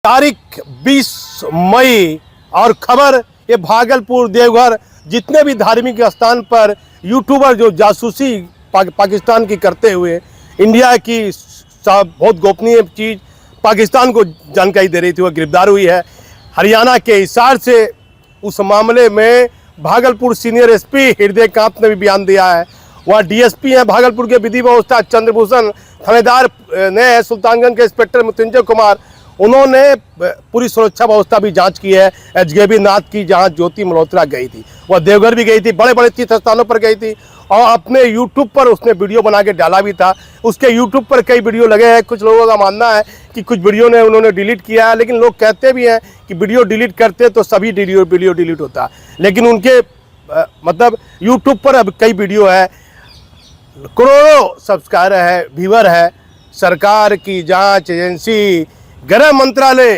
तारीख 20 मई और खबर ये भागलपुर देवघर जितने भी धार्मिक स्थान पर यूट्यूबर जो जासूसी पाकिस्तान की करते हुए इंडिया की बहुत गोपनीय चीज़ पाकिस्तान को जानकारी दे रही थी, वह गिरफ्तार हुई है। हरियाणा के हिसार से उस मामले में भागलपुर सीनियर एसपी हृदयकांत ने भी बयान दिया है। वह डीएसपी हैं भागलपुर के विधि व्यवस्था चंद्रभूषण, थानेदार ने सुल्तानगंज के इंस्पेक्टर मृत्युंजय कुमार, उन्होंने पूरी सुरक्षा व्यवस्था भी जांच की है। एचगेबी नाथ की जहां ज्योति मल्होत्रा गई थी, वह देवघर भी गई थी, बड़े बड़े तीर्थ स्थानों पर गई थी और अपने यूट्यूब पर उसने वीडियो बना के डाला भी था। उसके यूट्यूब पर कई वीडियो लगे हैं। कुछ लोगों का मानना है कि कुछ वीडियो ने उन्होंने डिलीट किया है, लेकिन लोग कहते भी हैं कि वीडियो डिलीट करते तो सभी वीडियो डिलीट होता, लेकिन उनके मतलब यूट्यूब पर अब कई वीडियो है, करोड़ों सब्सक्राइबर है, व्यूअर है। सरकार की जांच एजेंसी गृह मंत्रालय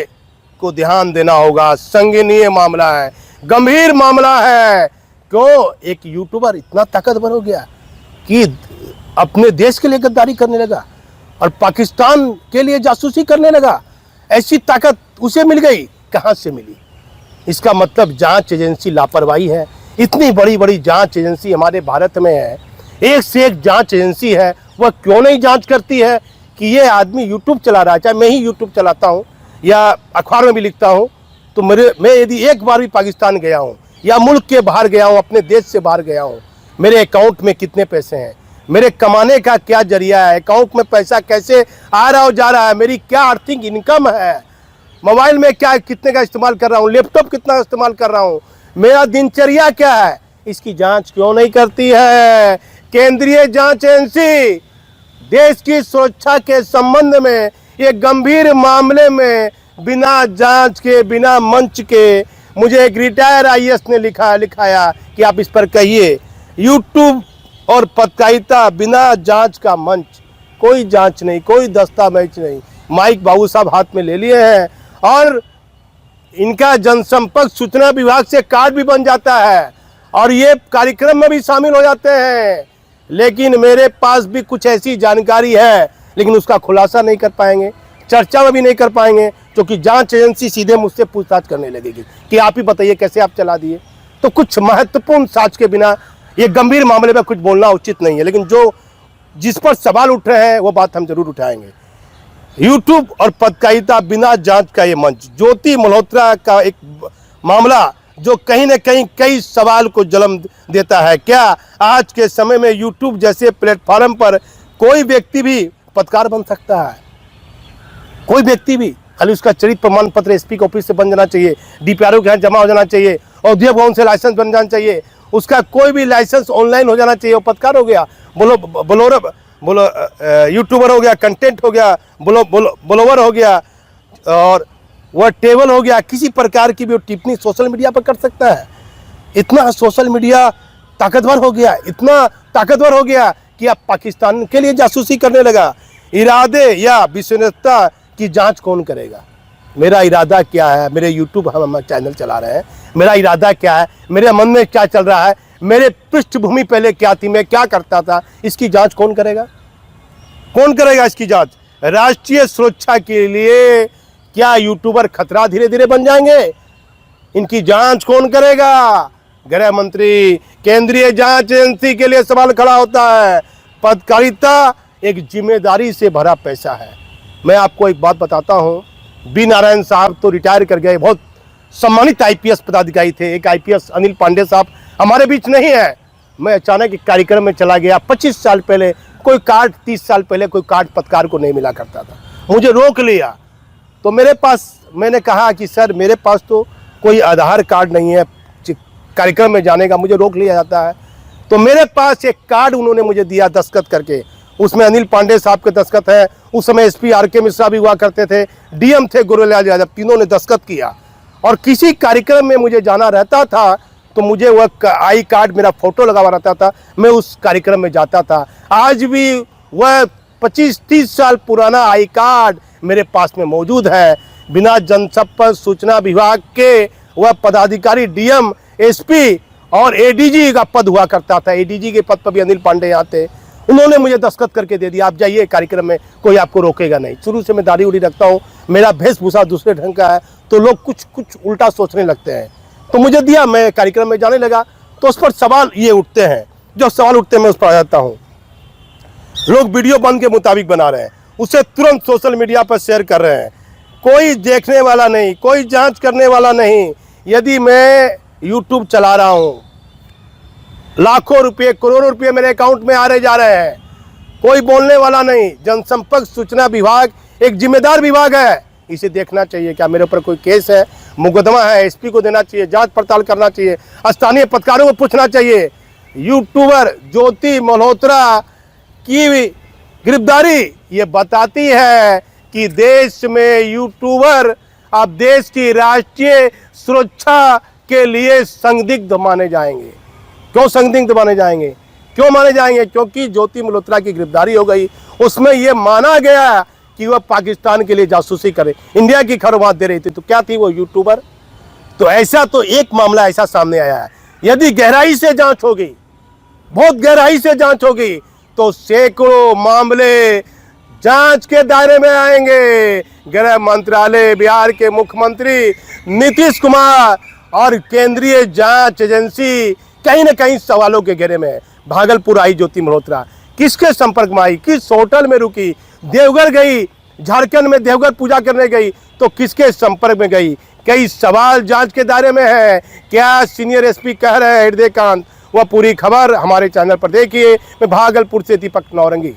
को ध्यान देना होगा। संगीन मामला है, गंभीर मामला है। क्यों एक यूट्यूबर इतना ताकतवर हो गया कि अपने देश के लिए गद्दारी करने लगा और पाकिस्तान के लिए जासूसी करने लगा? ऐसी ताकत उसे मिल गई, कहां से मिली? इसका मतलब जांच एजेंसी लापरवाही है। इतनी बड़ी बड़ी जांच एजेंसी हमारे भारत में है, एक से एक जांच एजेंसी है, वह क्यों नहीं जांच करती है कि ये आदमी यूट्यूब चला रहा है? चाहे मैं ही यूट्यूब चलाता हूँ या अखबार में भी लिखता हूँ, तो मैं यदि एक बार भी पाकिस्तान गया हूँ या मुल्क के बाहर गया हूँ, अपने देश से बाहर गया हूँ, मेरे अकाउंट में कितने पैसे हैं, मेरे कमाने का क्या जरिया है, अकाउंट में पैसा कैसे आ रहा और जा रहा है, मेरी क्या आर्थिक इनकम है, मोबाइल में क्या कितने का इस्तेमाल कर रहा हूँ, लैपटॉप कितना इस्तेमाल कर रहा हूँ, मेरा दिनचर्या क्या है, इसकी जाँच क्यों नहीं करती है केंद्रीय जाँच एजेंसी? देश की सुरक्षा के संबंध में ये गंभीर मामले में बिना जांच के, बिना मंच के, मुझे एक रिटायर आईएएस ने लिखाया कि आप इस पर कहिए। यूट्यूब और पत्रकारिता बिना जांच का मंच, कोई जांच नहीं, कोई दस्तावेज नहीं। माइक बाबू साहब हाथ में ले लिए हैं और इनका जनसंपर्क सूचना विभाग से कार्ड भी बन जाता है और ये कार्यक्रम में भी शामिल हो जाते हैं। लेकिन मेरे पास भी कुछ ऐसी जानकारी है, लेकिन उसका खुलासा नहीं कर पाएंगे, चर्चा में भी नहीं कर पाएंगे, क्योंकि जांच एजेंसी सीधे मुझसे पूछताछ करने लगेगी कि आप ही बताइए कैसे आप चला दिए। तो कुछ महत्वपूर्ण साक्ष्य के बिना ये गंभीर मामले में कुछ बोलना उचित नहीं है, लेकिन जिस पर सवाल उठ रहे हैं वो बात हम जरूर उठाएंगे। यूट्यूब और पत्रकारिता बिना जांच का ये मंच, ज्योति मल्होत्रा का एक मामला जो कहीं न कहीं कई सवाल को जन्म देता है। क्या आज के समय में यूट्यूब जैसे प्लेटफॉर्म पर कोई व्यक्ति भी पत्रकार बन सकता है? कोई व्यक्ति भी, खाली उसका चरित्र प्रमाण पत्र एसपी के ऑफिस से बन जाना चाहिए, डीपीआरओ के यहाँ जमा हो जाना चाहिए, औद्योगिक भवन से लाइसेंस बन जाना चाहिए, उसका कोई भी लाइसेंस ऑनलाइन हो जाना चाहिए, वो पत्रकार हो गया। बोलो यूट्यूबर हो गया, कंटेंट हो गया, ब्लॉगर हो गया और वह टेबल हो गया। किसी प्रकार की भी टिप्पणी सोशल मीडिया पर कर सकता है। इतना सोशल मीडिया ताकतवर हो गया, इतना ताकतवर हो गया कि अब पाकिस्तान के लिए जासूसी करने लगा। इरादे या विश्वसनीयता की जांच कौन करेगा? मेरा इरादा क्या है? मेरे यूट्यूब हम चैनल चला रहे हैं, मेरा इरादा क्या है, मेरे मन में क्या चल रहा है, मेरे पृष्ठभूमि पहले क्या थी, मैं क्या करता था, इसकी जांच कौन करेगा? कौन करेगा इसकी जांच? राष्ट्रीय सुरक्षा के लिए क्या यूट्यूबर खतरा धीरे धीरे बन जाएंगे? इनकी जांच कौन करेगा? गृह मंत्री, केंद्रीय जांच एजेंसी के लिए सवाल खड़ा होता है। पत्रकारिता एक जिम्मेदारी से भरा पैसा है। मैं आपको एक बात बताता हूँ, बी नारायण साहब तो रिटायर कर गए, बहुत सम्मानित आईपीएस पदाधिकारी थे। एक आईपीएस अनिल पांडे साहब हमारे बीच नहीं है। मैं अचानक एक कार्यक्रम में चला गया 25 साल पहले, कोई कार्ड 30 साल पहले कोई कार्ड पत्रकार को नहीं मिला करता था, मुझे रोक लिया। तो मेरे पास, मैंने कहा कि सर मेरे पास तो कोई आधार कार्ड नहीं है कार्यक्रम में जाने का, मुझे रोक लिया जाता है। तो मेरे पास एक कार्ड उन्होंने मुझे दिया दस्तखत करके, उसमें अनिल पांडे साहब के दस्तखत है, उस समय एसपी आर.के. मिश्रा भी हुआ करते थे, डीएम थे गुरुलाल यादव, तीनों ने दस्तखत किया। और किसी कार्यक्रम में मुझे जाना रहता था तो मुझे वह आई कार्ड, मेरा फोटो लगा हुआ रहता था, मैं उस कार्यक्रम में जाता था। आज भी वह 25-30 साल पुराना आई कार्ड मेरे पास में मौजूद है। बिना जनसंपर्क सूचना विभाग के वह पदाधिकारी डीएम, एसपी और एडीजी का पद हुआ करता था। एडीजी के पद पर भी अनिल पांडे यहाँ थे उन्होंने मुझे दस्तखत करके दे दिया, आप जाइए कार्यक्रम में, कोई आपको रोकेगा नहीं। शुरू से मैं दाढ़ी उड़ी रखता हूँ, मेरा वेशभूषा दूसरे ढंग का है, तो लोग कुछ कुछ उल्टा सोचने लगते हैं। तो मुझे दिया, मैं कार्यक्रम में जाने लगा, तो उस पर सवाल ये उठते हैं, जो सवाल उठते हैं मैं उस पर आ जाता हूँ। लोग वीडियो बंद के मुताबिक बना रहे हैं, उसे तुरंत सोशल मीडिया पर शेयर कर रहे हैं, कोई देखने वाला नहीं, कोई जांच करने वाला नहीं। यदि मैं यूट्यूब चला रहा हूँ, लाखों रुपए, करोड़ों रुपए मेरे अकाउंट में आ रहे जा रहे हैं, कोई बोलने वाला नहीं। जनसंपर्क सूचना विभाग एक जिम्मेदार विभाग है, इसे देखना चाहिए, क्या मेरे ऊपर कोई केस है, मुकदमा है, एसपी को देना चाहिए, जांच पड़ताल करना चाहिए, स्थानीय पत्रकारों को पूछना चाहिए। यूट्यूबर ज्योति मल्होत्रा की गिरफ्तारी ये बताती है कि देश में यूट्यूबर अब देश की राष्ट्रीय सुरक्षा के लिए संदिग्ध माने जाएंगे। क्यों संदिग्ध माने जाएंगे? क्यों माने जाएंगे? क्योंकि ज्योति मल्होत्रा की गिरफ्तारी हो गई, उसमें यह माना गया कि वह पाकिस्तान के लिए जासूसी करे, इंडिया की खबरें दे रही थी। तो क्या थी वो यूट्यूबर? तो ऐसा तो एक मामला ऐसा सामने आया है। यदि गहराई से जांच होगी, बहुत गहराई से जांच होगी, तो सैकड़ों मामले जांच के दायरे में आएंगे। गृह मंत्रालय, बिहार के मुख्यमंत्री नीतीश कुमार और केंद्रीय जांच एजेंसी कहीं न कहीं सवालों के घेरे में है। भागलपुर आई ज्योति मल्होत्रा, किसके संपर्क में आई? किस होटल में रुकी? देवघर गई, झारखंड में देवघर पूजा करने गई, तो किसके संपर्क में गई? कई सवाल जांच के दायरे में है। क्या सीनियर एसपी कह रहे हैं हृदयकांत? वह पूरी खबर हमारे चैनल पर देखिए। मैं भागलपुर से दीपक नौरंगी।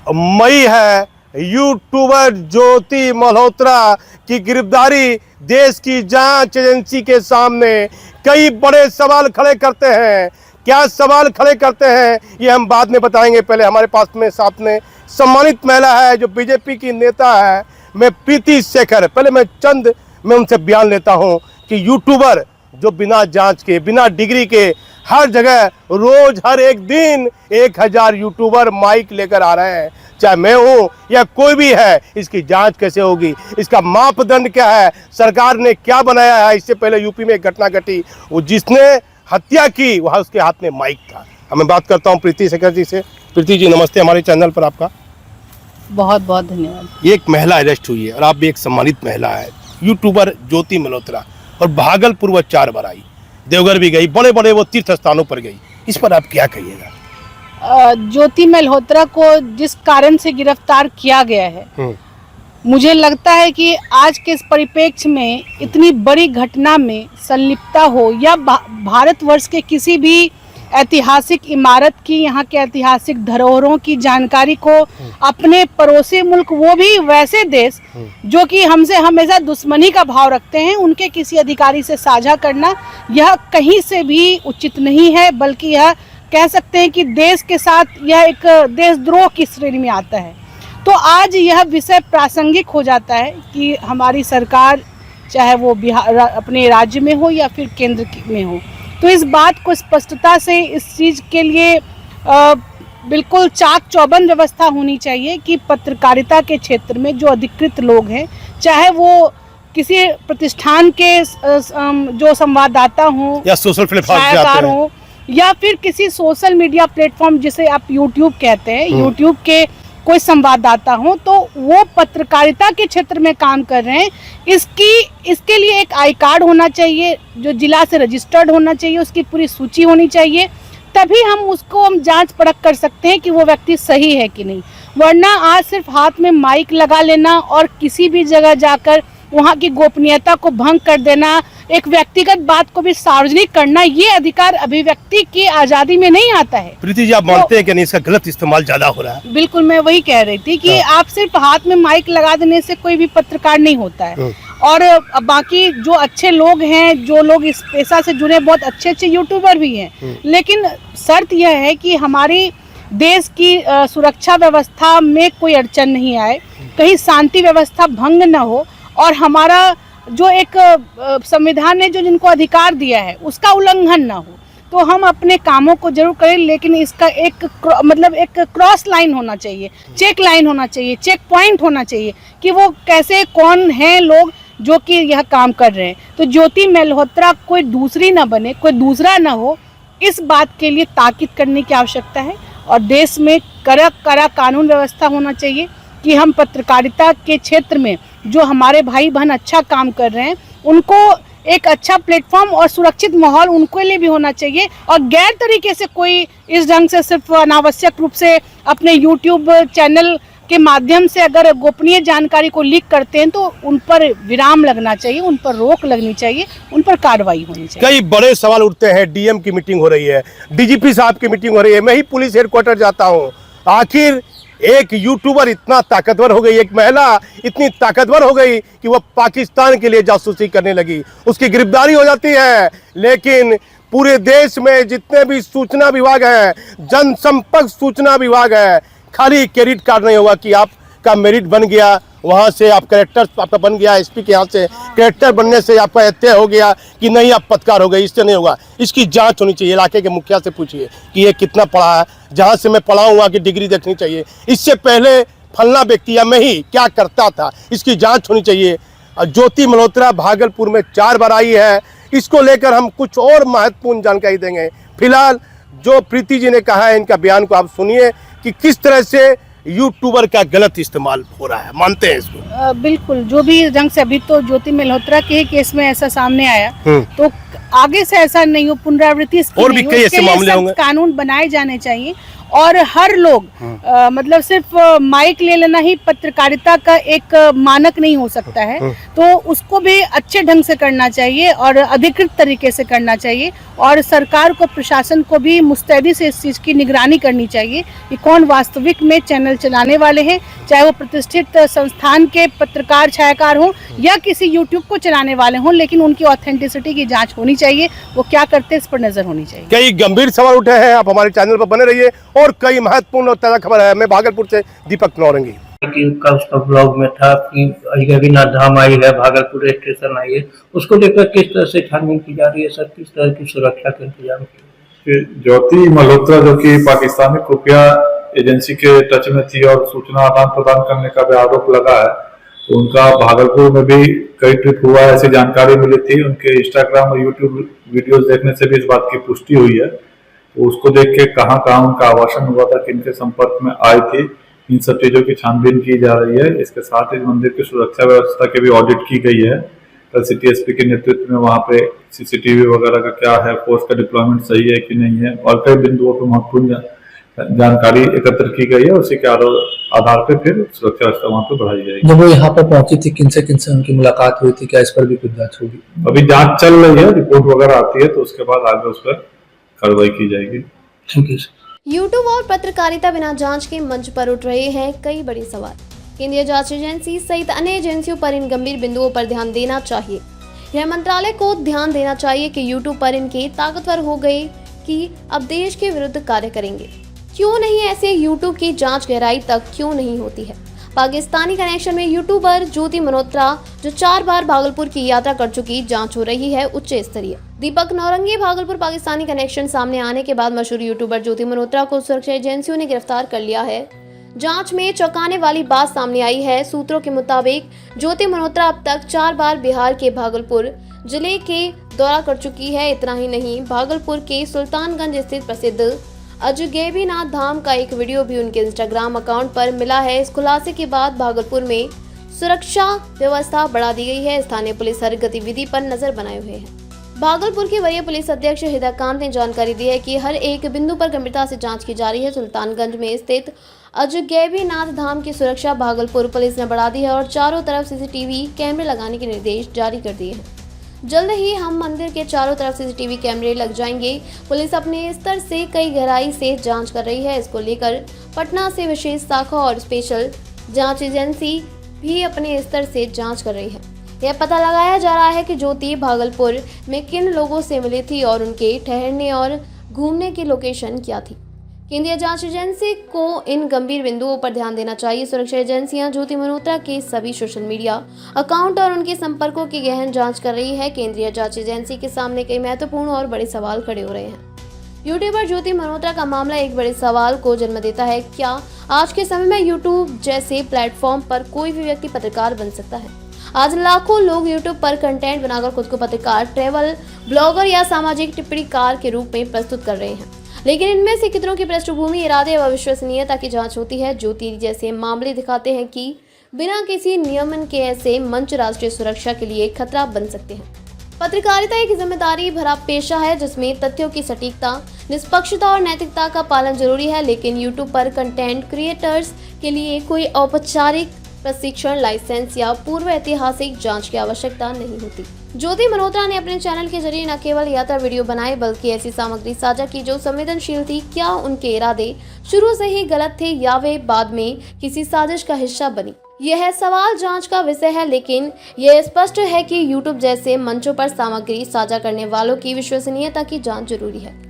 मई है, यूट्यूबर ज्योति मल्होत्रा की गिरफ्तारी देश की जांच एजेंसी के सामने कई बड़े सवाल खड़े करते हैं। क्या सवाल खड़े करते हैं ये हम बाद में बताएंगे। पहले हमारे पास में साथ में सम्मानित महिला है जो बीजेपी की नेता है, मैं प्रीति शेखर। पहले मैं उनसे बयान लेता हूं कि यूट्यूबर जो बिना जांच के, बिना डिग्री के हर जगह रोज हर एक दिन 1000 यूट्यूबर माइक लेकर आ रहे हैं, चाहे मैं हूं या कोई भी है, इसकी जांच कैसे होगी? इसका मापदंड क्या है? सरकार ने क्या बनाया है? इससे पहले यूपी में एक घटना घटी, वो जिसने हत्या की वहाँ उसके हाथ में माइक था। मैं बात करता हूँ प्रीति शेखर जी से। प्रीति जी नमस्ते, हमारे चैनल पर आपका बहुत बहुत धन्यवाद। एक महिला अरेस्ट हुई है और आप भी एक सम्मानित महिला है, यूट्यूबर ज्योति मल्होत्रा, और भागलपुर वो 4 बार आई, देवघर भी गई, बड़े बड़े वो तीर्थ स्थानों पर गई। इस पर आप क्या कहिएगा? ज्योति मल्होत्रा को जिस कारण से गिरफ्तार किया गया है, मुझे लगता है कि आज के इस परिप्रेक्ष्य में इतनी बड़ी घटना में संलिप्तता हो या भारतवर्ष के किसी भी ऐतिहासिक इमारत की, यहाँ के ऐतिहासिक धरोहरों की जानकारी को अपने पड़ोसी मुल्क, वो भी वैसे देश जो कि हमसे हमेशा दुश्मनी का भाव रखते हैं, उनके किसी अधिकारी से साझा करना यह कहीं से भी उचित नहीं है, बल्कि यह कह सकते हैं कि देश के साथ यह एक देशद्रोह की श्रेणी में आता है। तो आज यह विषय प्रासंगिक हो जाता है कि हमारी सरकार, चाहे वो बिहार अपने राज्य में हो या फिर केंद्र में हो, तो इस बात को स्पष्टता से इस चीज़ के लिए बिल्कुल चाक चौबंद व्यवस्था होनी चाहिए कि पत्रकारिता के क्षेत्र में जो अधिकृत लोग हैं, चाहे वो किसी प्रतिष्ठान के जो संवाददाता हों या सोशल प्लेटफॉर्म हों या फिर किसी सोशल मीडिया प्लेटफॉर्म जिसे आप यूट्यूब कहते हैं, यूट्यूब के कोई संवाददाता हो, तो वो पत्रकारिता के क्षेत्र में काम कर रहे हैं, इसके लिए एक आई कार्ड होना चाहिए जो जिला से रजिस्टर्ड होना चाहिए, उसकी पूरी सूची होनी चाहिए, तभी हम जांच परख कर सकते हैं कि वो व्यक्ति सही है कि नहीं। वरना आज सिर्फ हाथ में माइक लगा लेना और किसी भी जगह जाकर वहाँ की गोपनीयता को भंग कर देना, एक व्यक्तिगत बात को भी सार्वजनिक करना, ये अधिकार अभिव्यक्ति की आजादी में नहीं आता है। प्रीति जी, आप मानते हैं कि नहीं इसका गलत इस्तेमाल ज्यादा हो रहा है? बिल्कुल, मैं वही कह रही थी कि आप सिर्फ हाथ में माइक लगा देने से कोई भी पत्रकार नहीं होता है। और बाकी जो अच्छे लोग हैं, जो लोग इस पेशा से जुड़े, बहुत अच्छे यूट्यूबर भी हैं, लेकिन शर्त यह है कि हमारी देश की सुरक्षा व्यवस्था में कोई अड़चन नहीं आए, कहीं शांति व्यवस्था भंग न हो, और हमारा जो एक संविधान ने जो जिनको अधिकार दिया है उसका उल्लंघन ना हो। तो हम अपने कामों को जरूर करें, लेकिन इसका एक क्रॉस लाइन होना चाहिए, चेक लाइन होना चाहिए, चेक पॉइंट होना चाहिए कि वो कैसे, कौन हैं लोग जो कि यह काम कर रहे हैं। तो ज्योति मल्होत्रा कोई दूसरी ना बने, कोई दूसरा ना हो, इस बात के लिए ताकीद करने की आवश्यकता है। और देश में कड़ा कानून व्यवस्था होना चाहिए कि हम पत्रकारिता के क्षेत्र में जो हमारे भाई बहन अच्छा काम कर रहे हैं उनको एक अच्छा प्लेटफॉर्म और सुरक्षित माहौल उनके लिए भी होना चाहिए। और गैर तरीके से कोई इस ढंग से सिर्फ अनावश्यक रूप से अपने यूट्यूब चैनल के माध्यम से अगर गोपनीय जानकारी को लीक करते हैं तो उन पर विराम लगना चाहिए, उन पर रोक लगनी चाहिए, उन पर कार्रवाई होनी चाहिए। कई बड़े सवाल उठते हैं। डीएम की मीटिंग हो रही है, डीजीपी साहब की मीटिंग हो रही है, मैं ही पुलिस हेडक्वार्टर जाता हूँ। आखिर एक यूट्यूबर इतना ताकतवर हो गई, एक महिला इतनी ताकतवर हो गई कि वह पाकिस्तान के लिए जासूसी करने लगी, उसकी गिरफ्तारी हो जाती है। लेकिन पूरे देश में जितने भी सूचना विभाग है, जनसंपर्क सूचना विभाग है, खाली क्रेडिट कार्ड नहीं होगा कि आपका मेरिट बन गया, वहाँ से आप कलेक्टर आपका बन गया, एसपी के यहाँ से कलेक्टर बनने से आपका तय हो गया कि नहीं आप पत्रकार हो गए, इससे नहीं होगा। इसकी जांच होनी चाहिए। इलाके के मुखिया से पूछिए कि ये कितना पढ़ा है, जहाँ से मैं पढ़ा हूँ वहाँ की डिग्री देखनी चाहिए। इससे पहले फलना व्यक्ति या मैं ही क्या करता था, इसकी जाँच होनी चाहिए। ज्योति मल्होत्रा भागलपुर में 4 बार आई है, इसको लेकर हम कुछ और महत्वपूर्ण जानकारी देंगे। फिलहाल जो प्रीति जी ने कहा है, इनका बयान को आप सुनिए कि किस तरह से यूट्यूबर का गलत इस्तेमाल हो रहा है। मानते हैं इसको? बिल्कुल, जो भी रंग से अभी तो ज्योति मल्होत्रा के केस में ऐसा सामने आया, तो आगे से ऐसा नहीं हो, पुनरावृत्ति और भी कई ऐसे मामले होंगे। कानून बनाए जाने चाहिए और हर लोग मतलब सिर्फ माइक ले लेना ही पत्रकारिता का एक मानक नहीं हो सकता है, तो उसको भी अच्छे ढंग से करना चाहिए और अधिकृत तरीके से करना चाहिए। और सरकार को, प्रशासन को भी मुस्तैदी से इस चीज़ की निगरानी करनी चाहिए कि कौन वास्तविक में चैनल चलाने वाले हैं, चाहे वो प्रतिष्ठित संस्थान के पत्रकार छायाकार हों या किसी यूट्यूब को चलाने वाले हों, लेकिन उनकी ऑथेंटिसिटी की जाँच होनी चाहिए, वो क्या करते हैं इस पर नजर होनी चाहिए। कई गंभीर सवाल उठे हैं, आप हमारे चैनल पर बने रहिए और कई महत्वपूर्ण और ताजा खबर है। मैं भागलपुर से दीपक नौरंगी। का उसका ब्लॉग में था कि अहिल्यानाथ धाम आई है, भागलपुर स्टेशन आई है, उसको लेकर किस तरह से छानबीन की जा रही है सर, किस तरह की सुरक्षा के इंतजाम किए? ज्योति मल्होत्रा जो कि पाकिस्तानी खुफिया एजेंसी के टच में थी और सूचना आदान प्रदान करने का भी आरोप लगा है, तो उनका भागलपुर में भी कई ट्रिप हुआ है, ऐसी जानकारी मिली थी। उनके इंस्टाग्राम और यूट्यूब वीडियोस देखने से भी इस बात की पुष्टि हुई है। तो उसको देख के कहाँ कहाँ उनका आवासन हुआ था, किनके संपर्क में आई थी, इन सब चीजों की छानबीन की जा रही है। इसके साथ ही मंदिर की सुरक्षा व्यवस्था की भी ऑडिट की गई है। कल सिटी एसपी के नेतृत्व में वहाँ पे सीसीटीवी वगैरह का क्या है, फोर्स का डिप्लॉयमेंट सही है कि नहीं है, और कई बिंदुओं पर महत्वपूर्ण जानकारी एकत्र की गई है। उसी के आधार पर फिर सुरक्षा व्यवस्था वहाँ पे बढ़ाई जाएगी। जब वो यहाँ पर पहुंची थी, किनसे उनकी मुलाकात हुई थी, क्या इस पर भी कुछ जांच होगी? अभी जांच चल रही है, रिपोर्ट वगैरह आती है तो उसके बाद आगे उस पर कार्रवाई की जाएगी। Thank you. यूट्यूब और पत्रकारिता बिना जांच के मंच पर उठ रहे हैं कई बड़े सवाल। केंद्रीय जांच एजेंसी सहित अन्य एजेंसियों पर इन गंभीर बिंदुओं पर ध्यान देना चाहिए। गृह मंत्रालय को ध्यान देना चाहिए कि यूट्यूब पर इनके ताकतवर हो गए कि अब देश के विरुद्ध कार्य करेंगे। क्यों नहीं ऐसे यूट्यूब की जांच गहराई तक क्यों नहीं होती है? पाकिस्तानी कनेक्शन में यूट्यूबर ज्योति मल्होत्रा जो 4 बार भागलपुर की यात्रा कर चुकी, जांच हो रही है उच्च स्तरीय। दीपक नौरंगी। भागलपुर पाकिस्तानी कनेक्शन सामने आने के बाद मशहूर यूट्यूबर ज्योति मल्होत्रा को सुरक्षा एजेंसियों ने गिरफ्तार कर लिया है। जांच में चौंकाने वाली बात सामने आई है। सूत्रों के मुताबिक ज्योति मल्होत्रा अब तक 4 बार बिहार के भागलपुर जिले के दौरा कर चुकी है। इतना ही नहीं, भागलपुर के सुल्तानगंज स्थित प्रसिद्ध अजगैबीनाथ धाम का एक वीडियो भी उनके इंस्टाग्राम अकाउंट पर मिला है। इस खुलासे के बाद भागलपुर में सुरक्षा व्यवस्था बढ़ा दी गई है। स्थानीय पुलिस हर गतिविधि पर नजर बनाए हुए है। भागलपुर के वरीय पुलिस अध्यक्ष हृदयकांत ने जानकारी दी है कि हर एक बिंदु पर गंभीरता से जांच की जा रही है। सुल्तानगंज में स्थित अजगैबीनाथ धाम की सुरक्षा भागलपुर पुलिस ने बढ़ा दी है और चारों तरफ सीसीटीवी कैमरे लगाने के निर्देश जारी कर दिए हैं। जल्द ही हम मंदिर के चारों तरफ सीसीटीवी कैमरे लग जाएंगे। पुलिस अपने स्तर से कई गहराई से जांच कर रही है। इसको लेकर पटना से विशेष शाखा और स्पेशल जांच एजेंसी भी अपने स्तर से जांच कर रही है। यह पता लगाया जा रहा है कि ज्योति भागलपुर में किन लोगों से मिली थी और उनके ठहरने और घूमने की लोकेशन क्या थी। केंद्रीय जांच एजेंसी को इन गंभीर बिंदुओं पर ध्यान देना चाहिए। सुरक्षा एजेंसियां ज्योति मल्होत्रा के सभी सोशल मीडिया अकाउंट और उनके संपर्कों की गहन जांच कर रही है। केंद्रीय जांच एजेंसी के सामने कई महत्वपूर्ण और बड़े सवाल खड़े हो रहे हैं। यूट्यूबर ज्योति मल्होत्रा का मामला एक बड़े सवाल को जन्म देता है। क्या आज के समय में यूट्यूब जैसे प्लेटफॉर्म पर कोई भी व्यक्ति पत्रकार बन सकता है? आज लाखों लोग यूट्यूब पर कंटेंट बनाकर खुद को पत्रकार, ट्रैवल ब्लॉगर या सामाजिक टिप्पणीकार के रूप में प्रस्तुत कर रहे हैं। लेकिन इनमें से कितनों की पृष्ठभूमि, इरादे व विश्वसनीयता की जांच होती है। ज्योति जैसे मामले दिखाते हैं कि बिना किसी नियमन के ऐसे मंच राष्ट्रीय सुरक्षा के लिए खतरा बन सकते हैं। पत्रकारिता एक जिम्मेदारी भरा पेशा है जिसमें तथ्यों की सटीकता, निष्पक्षता और नैतिकता का पालन जरूरी है। लेकिन यूट्यूब पर कंटेंट क्रिएटर्स के लिए कोई औपचारिक प्रशिक्षण, लाइसेंस या पूर्व ऐतिहासिक जांच की आवश्यकता नहीं होती। ज्योति मल्होत्रा ने अपने चैनल के जरिए न केवल यात्रा वीडियो बनाए बल्कि ऐसी सामग्री साझा की जो संवेदनशील थी। क्या उनके इरादे शुरू से ही गलत थे या वे बाद में किसी साजिश का हिस्सा बनी, यह सवाल जांच का विषय है। लेकिन यह स्पष्ट है कि यूट्यूब जैसे मंचों पर सामग्री साझा करने वालों की विश्वसनीयता की जांच जरूरी है।